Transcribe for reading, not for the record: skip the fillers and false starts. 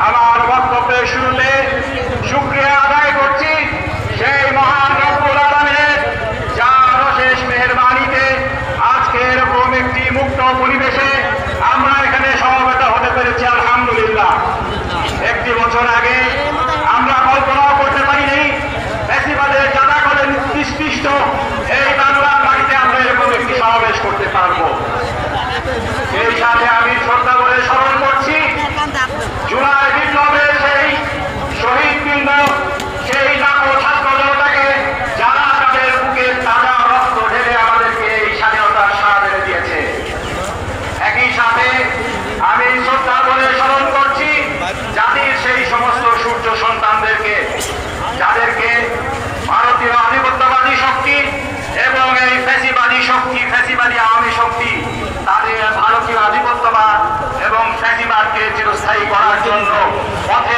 আমার বক্তব্যের শুরুতে শুকরিয়া আদায় করছি সেই মহান রব্বুল আলামিনের যার অশেষ মেহেরবানিতে আজকে এরকম একটি মুক্ত পরিবেশে আমরা এখানে সমবেত হতে পেরেছি আলহামদুলিল্লাহ। একটি বছর আগে আমরা কল্পনাও করতে পারিনি ফ্যাসিবাদের যারা করে নিষ্পৃষ্ট এই বাংলার মাটিতে আমরা এরকম একটি সমাবেশ করতে পারবো। সেই সাথে আমি শ্রদ্ধা করে স্মরণ করছি জুলাই বিপ্লবের সেই শহীদবৃন্দ, সেই লাখো ছাত্র জনতাকে যারা তাদের বুকে তাজা রক্ত ঢেলে আমাদেরকে এই স্বাধীনতার স্বাদ এনে দিয়েছে। একই সাথে আমি শ্রদ্ধা করে স্মরণ করছি জাতির সেই সমস্ত সূর্য সন্তানদেরকে যাদেরকে ভারতীয় আধিপত্যবাদী শক্তি এবং এই ফ্যাসিবাদী শক্তি, ফ্যাসিবাদী আওয়ামী শক্তি তাদের ভারতীয় আধিপত্যবাদ এবং ফ্যাসিবাদকে চিরস্থায়ী করার জন্য পথে